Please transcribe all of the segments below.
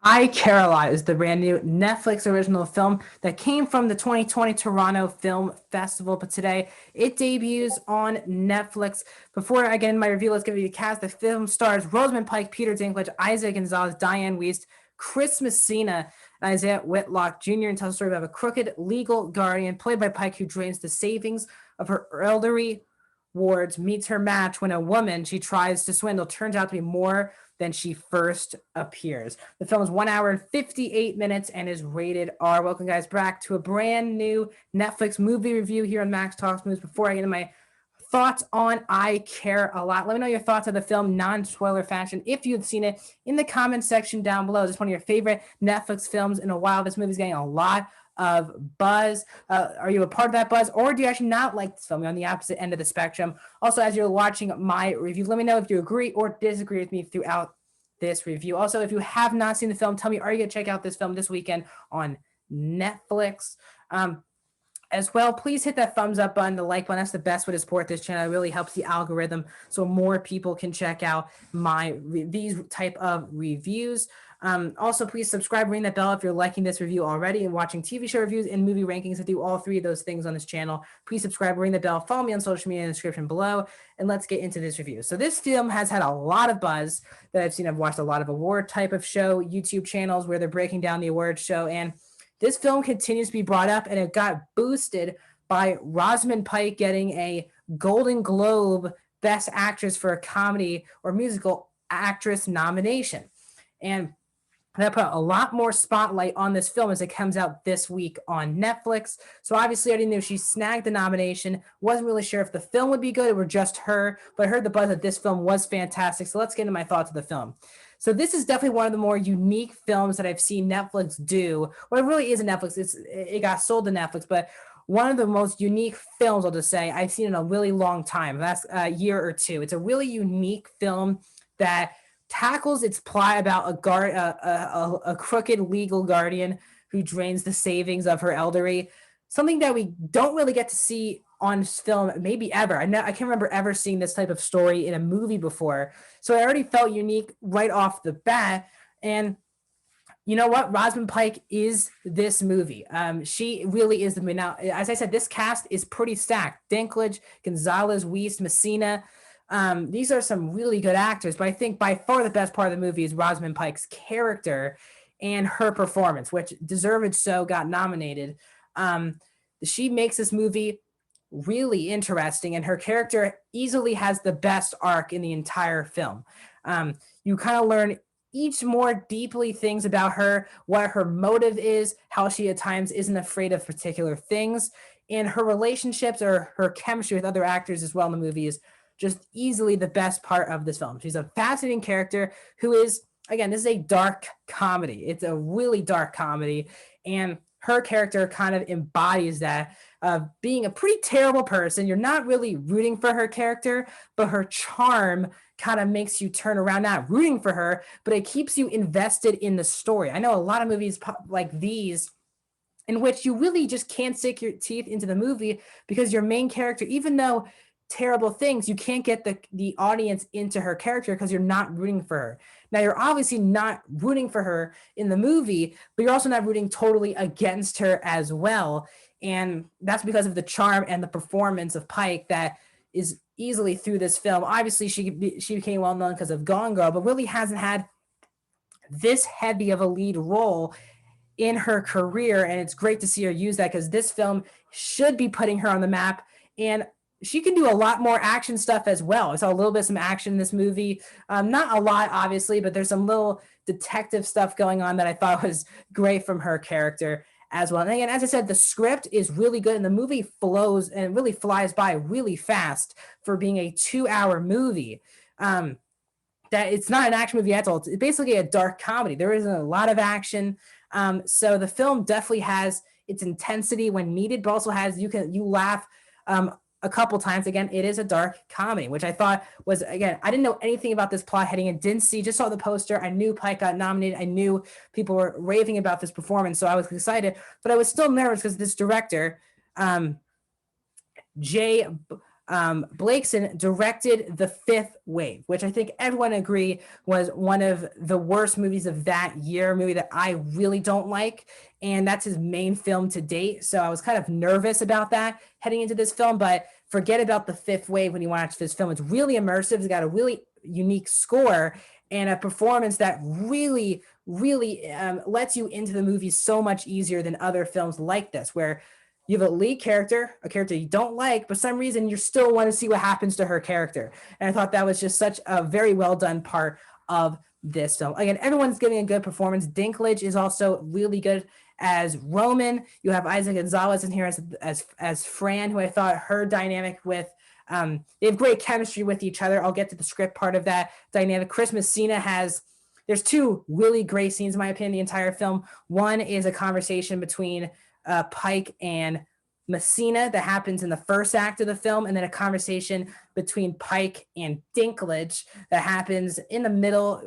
I Care a Lot is the brand new Netflix original film that came from the 2020 Toronto Film Festival, but today it debuts on Netflix. Before I get into my review, let's give you the cast. The film stars Rosamund Pike, Peter Dinklage, Isaac Gonzalez, Diane Wiest, Chris Messina, and Isaiah Whitlock Jr. and tells the story about a crooked legal guardian played by Pike who drains the savings of her elderly wards, meets her match when a woman she tries to swindle turns out to be more than she first appears. The film is 1 hour and 58 minutes and is rated R. Welcome, guys, back to a brand new Netflix movie review here on Max Talks Movies. Before I get into my thoughts on I Care a Lot, let me know your thoughts of the film, non-spoiler fashion, if you've seen it, in the comment section down below. Is this one of your favorite Netflix films in a while? This movie's getting a lot of buzz. Are you a part of that buzz, or do you actually not like this film? You're on the opposite end of the spectrum. Also, as you're watching my review, let me know if you agree or disagree with me throughout this review. Also, if you have not seen the film, tell me, are you going to check out this film this weekend on Netflix? As well, please hit that thumbs up button, the like button. That's the best way to support this channel. It really helps the algorithm so more people can check out these type of reviews. Also, please subscribe, ring that bell if you're liking this review already and watching TV show reviews and movie rankings. I do all three of those things on this channel. Please subscribe, ring the bell, follow me on social media in the description below, and let's get into this review. So this film has had a lot of buzz that I've seen. I've watched a lot of award type of show YouTube channels where they're breaking down the award show, and this film continues to be brought up, and it got boosted by Rosamund Pike getting a Golden Globe Best Actress for a Comedy or Musical Actress nomination. And that put a lot more spotlight on this film as it comes out this week on Netflix. So obviously I already knew she snagged the nomination. Wasn't really sure if the film would be good or just her, but I heard the buzz that this film was fantastic. So let's get into my thoughts of the film. So this is definitely one of the more unique films that I've seen Netflix do. Well, it really is a Netflix. It got sold to Netflix, but one of the most unique films, I'll just say, I've seen in a really long time. That's a year or two. It's a really unique film that tackles its plot about a crooked legal guardian who drains the savings of her elderly. Something that we don't really get to see on film, maybe ever. I can't remember ever seeing this type of story in a movie before. So I already felt unique right off the bat. And you know what? Rosamund Pike is this movie. She really is the movie. Now, as I said, this cast is pretty stacked. Dinklage, Gonzalez, Wiest, Messina. These are some really good actors, but I think by far the best part of the movie is Rosamund Pike's character and her performance, which deserved so got nominated. She makes this movie really interesting, and her character easily has the best arc in the entire film. You kind of learn each more deeply things about her, what her motive is, how she at times isn't afraid of particular things, and her relationships or her chemistry with other actors as well in the movie is just easily the best part of this film. She's a fascinating character who is, again, this is a dark comedy. It's a really dark comedy, and her character kind of embodies that of being a pretty terrible person. You're not really rooting for her character, but her charm kind of makes you turn around, not rooting for her, but it keeps you invested in the story. I know a lot of movies like these in which you really just can't sink your teeth into the movie because your main character, even though terrible things, you can't get the audience into her character because you're not rooting for her. Now, you're obviously not rooting for her in the movie, but you're also not rooting totally against her as well. And that's because of the charm and the performance of Pike that is easily through this film. Obviously, she became well known because of Gone Girl, but really hasn't had this heavy of a lead role in her career. And it's great to see her use that because this film should be putting her on the map. And she can do a lot more action stuff as well. I saw a little bit of some action in this movie. Not a lot, obviously, but there's some little detective stuff going on that I thought was great from her character as well. And again, as I said, the script is really good and the movie flows and really flies by really fast for being a 2-hour movie. That it's not an action movie at all. It's basically a dark comedy. There isn't a lot of action. So the film definitely has its intensity when needed, but also has, you laugh a couple times. Again, it is a dark comedy, which I thought was, again, I didn't know anything about this plot heading in, just saw the poster. I knew Pike got nominated. I knew people were raving about this performance, so I was excited, but I was still nervous because this director, Jay Blakeson directed The Fifth Wave, which I think everyone agree was one of the worst movies of that year, a movie that I really don't like. And that's his main film to date. So I was kind of nervous about that heading into this film, but forget about The Fifth Wave when you watch this film. It's really immersive. It's got a really unique score and a performance that really, really lets you into the movie so much easier than other films like this, where you have a lead character, a character you don't like, but for some reason you still want to see what happens to her character. And I thought that was just such a very well done part of this film. Again, everyone's giving a good performance. Dinklage is also really good as Roman. You have Isaac Gonzalez in here as Fran, who I thought her dynamic with they have great chemistry with each other. I'll get to the script part of that dynamic. Chris Messina there's two really great scenes in my opinion the entire film. One is a conversation between Pike and Messina that happens in the first act of the film, and then a conversation between Pike and Dinklage that happens in the middle,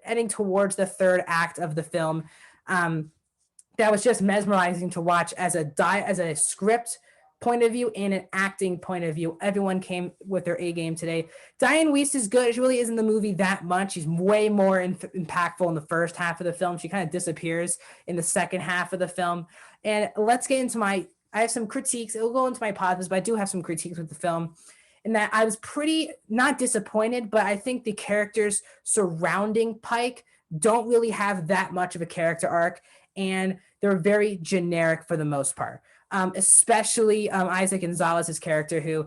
heading towards the third act of the film. That was just mesmerizing to watch as a script point of view and an acting point of view. Everyone came with their A game today. Diane Wiest is good. She really isn't in the movie that much. She's way more impactful in the first half of the film. She kind of disappears in the second half of the film. And let's get into I have some critiques. It'll go into my positives, but I do have some critiques with the film. In that I was pretty not disappointed, but I think the characters surrounding Pike don't really have that much of a character arc, and they're very generic for the most part. Especially Isaac Gonzalez's character, who,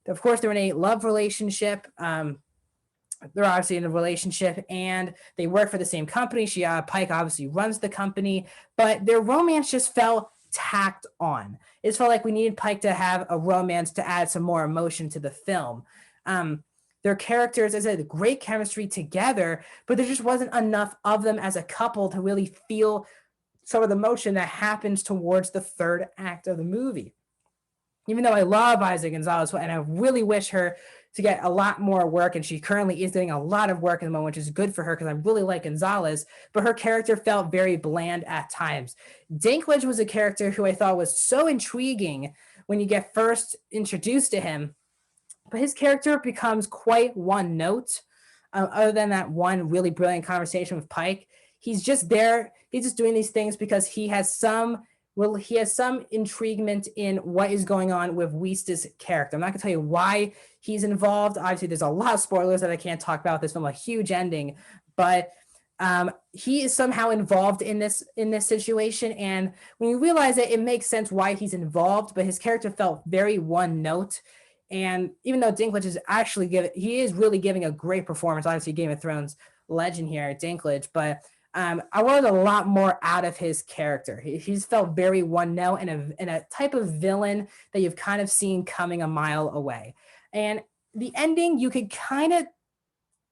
of course, they're in a love relationship. They're obviously in a relationship, and they work for the same company. Pike obviously runs the company, but their romance just felt tacked on. It felt like we needed Pike to have a romance to add some more emotion to the film. Their characters, as I said, great chemistry together, but there just wasn't enough of them as a couple to really feel some of the emotion that happens towards the third act of the movie. Even though I love Isaac Gonzalez, and I really wish her to get a lot more work, and she currently is doing a lot of work in the moment, which is good for her because I really like Gonzalez, but her character felt very bland at times. Dinklage was a character who I thought was so intriguing when you get first introduced to him, but his character becomes quite one note. Other than that one really brilliant conversation with Pike, he's just there. He's just doing these things because he has some intriguement in what is going on with Wiest's character. I'm not gonna tell you why he's involved. Obviously, there's a lot of spoilers that I can't talk about this film, a huge ending, but he is somehow involved in this situation. And when you realize it, it makes sense why he's involved, but his character felt very one note. And even though Dinklage is he is really giving a great performance, obviously Game of Thrones legend here at Dinklage, but I wanted a lot more out of his character. He's felt very one note and a type of villain that you've kind of seen coming a mile away. And the ending, you could kind of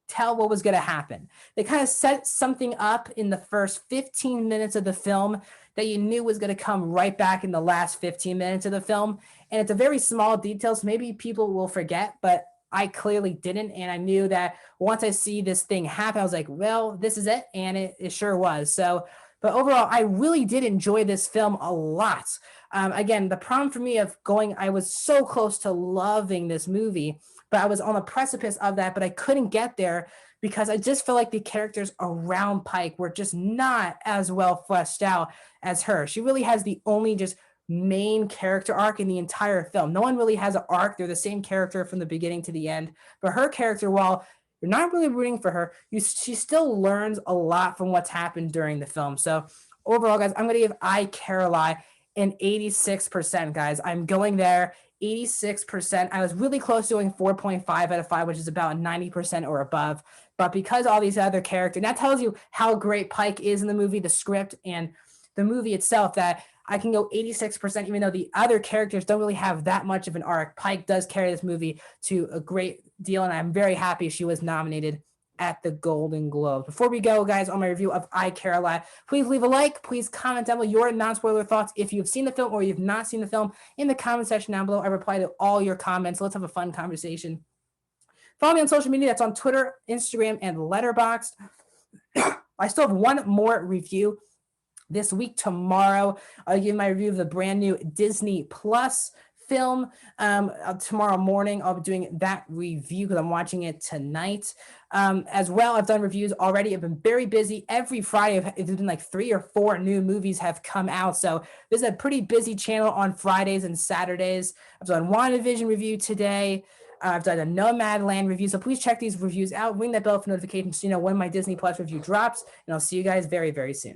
tell what was going to happen. They kind of set something up in the first 15 minutes of the film that you knew was going to come right back in the last 15 minutes of the film. And it's a very small detail, so maybe people will forget, but I clearly didn't. And I knew that once I see this thing happen, I was like, well, this is it. And it sure was. So, but overall, I really did enjoy this film a lot. Again, the problem for me I was so close to loving this movie, but I was on the precipice of that, but I couldn't get there because I just felt like the characters around Pike were just not as well fleshed out as her. She really has the only just main character arc in the entire film. No one really has an arc. They're the same character from the beginning to the end. But her character, while you're not really rooting for her, she still learns a lot from what's happened during the film. So overall, guys, I'm going to give I, Caroline, an 86%, guys. I'm going there. 86%. I was really close to doing 4.5 out of 5, which is about 90% or above. But because all these other characters, that tells you how great Pike is in the movie, the script, and the movie itself, that I can go 86%, even though the other characters don't really have that much of an arc. Pike does carry this movie to a great deal, and I'm very happy she was nominated at the Golden Globes. Before we go, guys, on my review of I, Caroline, please leave a like. Please comment down below your non-spoiler thoughts if you've seen the film or you've not seen the film in the comment section down below. I reply to all your comments. Let's have a fun conversation. Follow me on social media. That's on Twitter, Instagram, and Letterboxd. I still have one more review this week. Tomorrow, I'll give my review of the brand new Disney Plus film. Tomorrow morning, I'll be doing that review because I'm watching it tonight. As well, I've done reviews already. I've been very busy. Every Friday, it's been like 3 or 4 new movies have come out. So this is a pretty busy channel on Fridays and Saturdays. I've done WandaVision review today. I've done a Nomadland review. So please check these reviews out. Ring that bell for notifications so you know when my Disney Plus review drops. And I'll see you guys very, very soon.